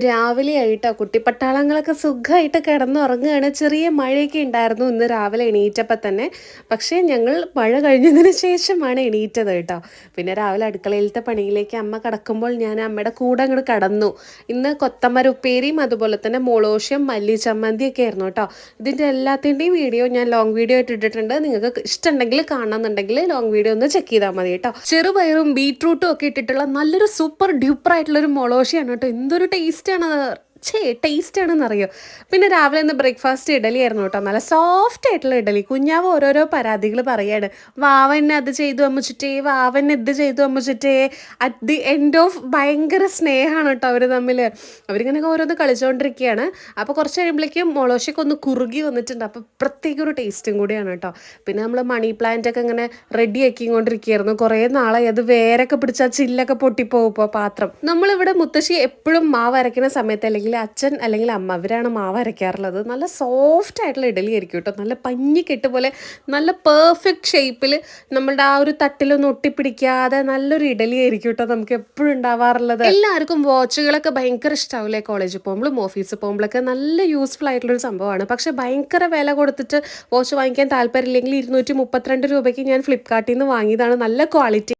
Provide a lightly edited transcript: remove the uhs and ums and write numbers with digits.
രാവിലെ ആയിട്ടോ കുട്ടിപ്പട്ടാളങ്ങളൊക്കെ സുഖമായിട്ട് കിടന്നുറങ്ങുകയാണ്. ചെറിയ മഴയൊക്കെ ഉണ്ടായിരുന്നു ഇന്ന് രാവിലെ എണീറ്റപ്പോൾ തന്നെ. പക്ഷേ ഞങ്ങൾ മഴ കഴിഞ്ഞതിന് ശേഷമാണ് എണീറ്റത് കേട്ടോ. പിന്നെ രാവിലെ അടുക്കളയിലത്തെ പണിയിലേക്ക് അമ്മ കടക്കുമ്പോൾ ഞാൻ അമ്മയുടെ കൂടെ അങ്ങോട്ട് കടന്നു. ഇന്ന് കൊത്തമര ഉപ്പേരിയും അതുപോലെ തന്നെ മുളോശ്യം മല്ലി ചമ്മന്തി ഒക്കെ ആയിരുന്നു കേട്ടോ. ഇതിൻ്റെ എല്ലാത്തിൻ്റെയും വീഡിയോ ഞാൻ ലോങ് വീഡിയോ ആയിട്ട് ഇട്ടിട്ടുണ്ട്. നിങ്ങൾക്ക് ഇഷ്ടമുണ്ടെങ്കിൽ കാണണമെന്നുണ്ടെങ്കിൽ ലോങ് വീഡിയോ ഒന്ന് ചെക്ക് ചെയ്താൽ മതി കേട്ടോ. ചെറുപയറും ബീട്രൂട്ടും ഒക്കെ ഇട്ടിട്ടുള്ള നല്ലൊരു സൂപ്പർ ഡ്യൂപ്പർ ആയിട്ടുള്ളൊരു മുളോശിയാണ് കേട്ടോ. എന്തൊരു ടേസ്റ്റ് ആണ്. ടേസ്റ്റ് ആണെന്നറിയോ. പിന്നെ രാവിലെ ഇന്ന് ബ്രേക്ക്ഫാസ്റ്റ് ഇഡലി ആയിരുന്നു കേട്ടോ. നല്ല സോഫ്റ്റ് ആയിട്ടുള്ള ഇഡലി. കുഞ്ഞാവ് ഓരോരോ പരാതികൾ പറയാണ്. വാവന്നെ അത് ചെയ്തു അമ്മച്ചിട്ടേ, വാവന്നെ ഇത് ചെയ്തു അമ്മച്ചിട്ടേ. അറ്റ് ദി എൻഡ് ഓഫ് ഭയങ്കര സ്നേഹമാണ് കേട്ടോ അവർ തമ്മിൽ. അവരിങ്ങനെ ഓരോന്ന് കളിച്ചുകൊണ്ടിരിക്കുകയാണ്. അപ്പോൾ കുറച്ച് കഴിയുമ്പോഴേക്കും മുളോശയൊക്കെ ഒന്ന് കുറുകി വന്നിട്ടുണ്ട്. അപ്പോൾ പ്രത്യേക ഒരു ടേസ്റ്റും കൂടിയാണ് കേട്ടോ. പിന്നെ നമ്മൾ മണി പ്ലാന്റ് ഒക്കെ ഇങ്ങനെ റെഡി ആക്കിക്കൊണ്ടിരിക്കുകയായിരുന്നു. കുറേ നാളായി അത് വേരൊക്കെ പിടിച്ചാൽ ചില്ലൊക്കെ പൊട്ടിപ്പോകും. ഇപ്പോൾ പാത്രം നമ്മളിവിടെ മുത്തശ്ശി എപ്പോഴും മാവ് അരയ്ക്കുന്ന സമയത്ത് അല്ലെങ്കിൽ അച്ഛൻ അല്ലെങ്കിൽ അമ്മ അവരാണ് മാവ് അരയ്ക്കാറുള്ളത്. നല്ല സോഫ്റ്റ് ആയിട്ടുള്ള ഇഡലി ആയിരിക്കും കേട്ടോ. നല്ല പഞ്ഞിക്കെട്ട് പോലെ നല്ല പെർഫെക്റ്റ് ഷേപ്പിൽ നമ്മളുടെ ആ ഒരു തട്ടിലൊന്നും ഒട്ടിപ്പിടിക്കാതെ നല്ലൊരു ഇഡലി ആയിരിക്കും കേട്ടോ നമുക്ക് എപ്പോഴും ഉണ്ടാവാറുള്ളത്. എല്ലാവർക്കും വാച്ചുകളൊക്കെ ഭയങ്കര ഇഷ്ടാവില്ലേ. കോളേജിൽ പോകുമ്പോഴും ഓഫീസിൽ പോകുമ്പോഴൊക്കെ നല്ല യൂസ്ഫുൾ ആയിട്ടുള്ളൊരു സംഭവമാണ്. പക്ഷെ ഭയങ്കര വില കൊടുത്തിട്ട് വാച്ച് വാങ്ങിക്കാൻ താല്പര്യമില്ലെങ്കിൽ 232 രൂപയ്ക്ക് ഞാൻ ഫ്ലിപ്കാർട്ടിൽ നിന്ന് വാങ്ങിയതാണ്. നല്ല ക്വാളിറ്റി